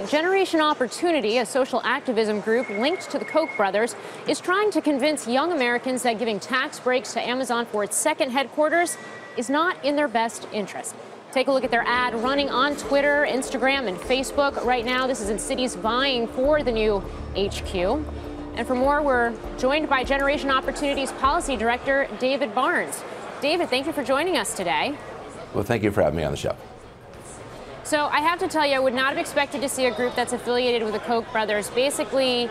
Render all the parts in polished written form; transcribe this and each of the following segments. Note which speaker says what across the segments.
Speaker 1: Generation Opportunity, a social activism group linked to the Koch brothers, is trying to convince young Americans that giving tax breaks to Amazon for its second headquarters is not in their best interest. Take a look at their ad running on Twitter, Instagram, and Facebook right now. This is in cities vying for the new HQ. And for more, we're joined by Generation Opportunity's Policy Director, David Barnes. David, thank you for joining us today.
Speaker 2: Well, thank you for having me on the show.
Speaker 1: So I have to tell you, I would not have expected to see a group that's affiliated with the Koch brothers basically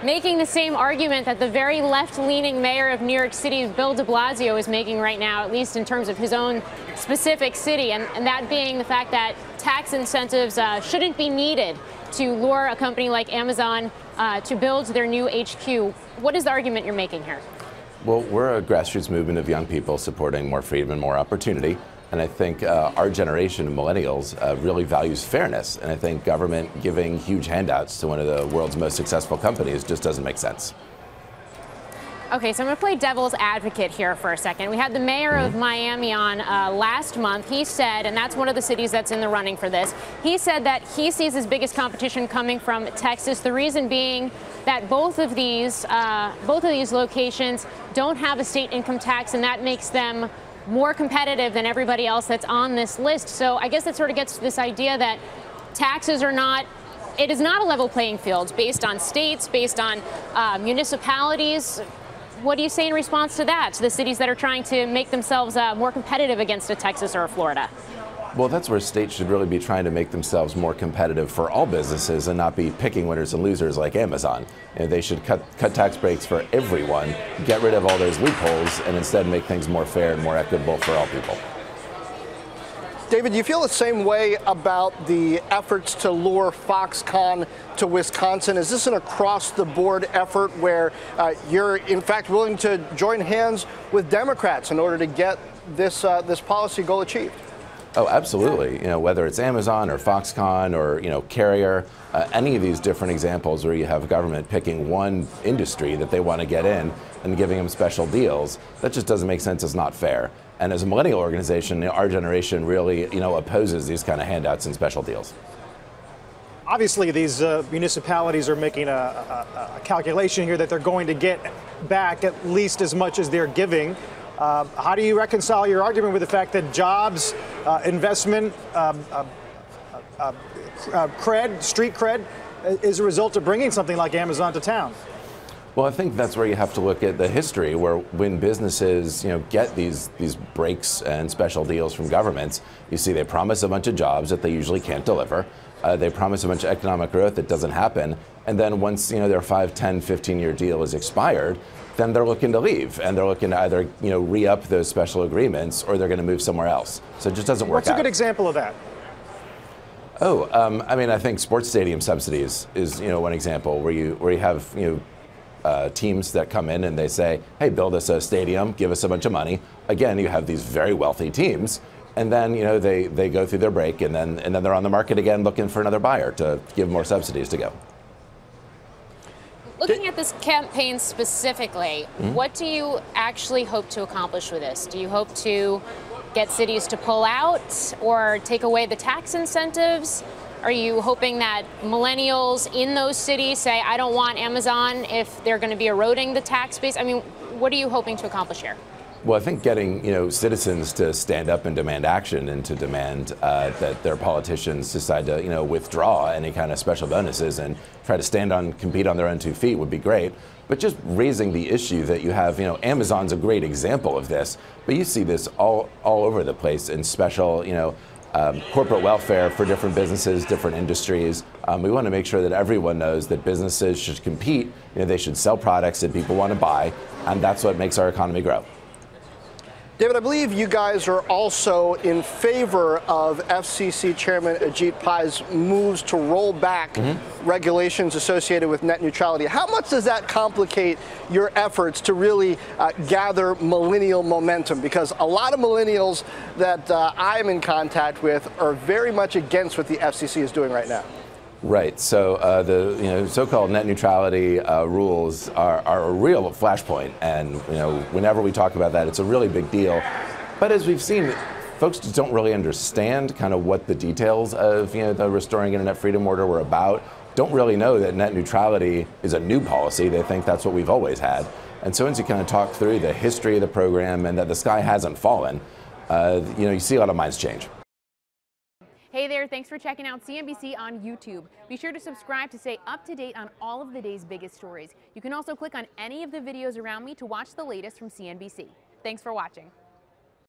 Speaker 1: making the same argument that the very left-leaning mayor of New York City, Bill de Blasio, is making right now, at least in terms of his own specific city, and that being the fact that tax incentives shouldn't be needed to lure a company like Amazon to build their new HQ. What is the argument you're making here?
Speaker 2: Well, we're a grassroots movement of young people supporting more freedom and more opportunity. And I think our generation of millennials really values fairness. And I think government giving huge handouts to one of the world's most successful companies just doesn't make sense.
Speaker 1: Okay, so I'm going to play devil's advocate here for a second. We had the mayor of Miami on last month. He said, and that's one of the cities that's in the running for this, he said that he sees his biggest competition coming from Texas. The reason being that both of these locations don't have a state income tax, and that makes them more competitive than everybody else that's on this list. So I guess that sort of gets to this idea that taxes are not, it is not a level playing field based on states, based on municipalities. What do you say in response to that, to the cities that are trying to make themselves more competitive against a Texas or a Florida?
Speaker 2: Well, that's where states should really be trying to make themselves more competitive for all businesses and not be picking winners and losers like Amazon. You know, they should cut tax breaks for everyone, get rid of all those loopholes, and instead make things more fair and more equitable for all people.
Speaker 3: David, do you feel the same way about the efforts to lure Foxconn to Wisconsin? Is this an across-the-board effort where you're, in fact, willing to join hands with Democrats in order to get this policy goal achieved?
Speaker 2: Oh, absolutely. You know, whether it's Amazon or Foxconn or, Carrier, any of these different examples where you have government picking one industry that they want to get in and giving them special deals, that just doesn't make sense. It's not fair. And as a millennial organization, our generation really, opposes these kind of handouts and special deals.
Speaker 4: Obviously, these municipalities are making a calculation here that they're going to get back at least as much as they're giving. How do you reconcile your argument with the fact that jobs, investment, cred, street cred, is a result of bringing something like Amazon to town?
Speaker 2: Well, I think that's where you have to look at the history, where when businesses, get these breaks and special deals from governments, you see they promise a bunch of jobs that they usually can't deliver. They promise a bunch of economic growth that doesn't happen. And then once, their 5, 10, 15-year deal is expired, then they're looking to leave, and they're looking to either, re-up those special agreements, or they're going to move somewhere else. So it just doesn't work out.
Speaker 4: What's a good example of that?
Speaker 2: Oh, I think sports stadium subsidies is, one example where you have, teams that come in and they say, hey, build us a stadium, give us a bunch of money. Again, you have these very wealthy teams, and then, they go through their break, and then they're on the market again looking for another buyer to give more subsidies to go.
Speaker 1: Looking at this campaign specifically, what do you actually hope to accomplish with this? Do you hope to get cities to pull out or take away the tax incentives? Are you hoping that millennials in those cities say, I don't want Amazon if they're going to be eroding the tax base? I mean, what are you hoping to accomplish here?
Speaker 2: Well, I think getting, citizens to stand up and demand action and to demand that their politicians decide to, withdraw any kind of special bonuses and try to compete on their own 2 feet would be great. But just raising the issue that you have, Amazon's a great example of this, but you see this all over the place in special, corporate welfare for different businesses, different industries. We want to make sure that everyone knows that businesses should compete. They should sell products that people want to buy, and that's what makes our economy grow.
Speaker 3: David, I believe you guys are also in favor of FCC Chairman Ajit Pai's moves to roll back regulations associated with net neutrality. How much does that complicate your efforts to really gather millennial momentum? Because a lot of millennials that I'm in contact with are very much against what the FCC is doing right now.
Speaker 2: Right. So the so-called net neutrality rules are a real flashpoint, and whenever we talk about that, it's a really big deal. But as we've seen, folks don't really understand kind of what the details of the Restoring Internet Freedom Order were about. Don't really know that net neutrality is a new policy. They think that's what we've always had. And so once you kind of talk through the history of the program and that the sky hasn't fallen, you see a lot of minds change.
Speaker 1: Hey there, thanks for checking out CNBC on YouTube. Be sure to subscribe to stay up to date on all of the day's biggest stories. You can also click on any of the videos around me to watch the latest from CNBC. Thanks for watching.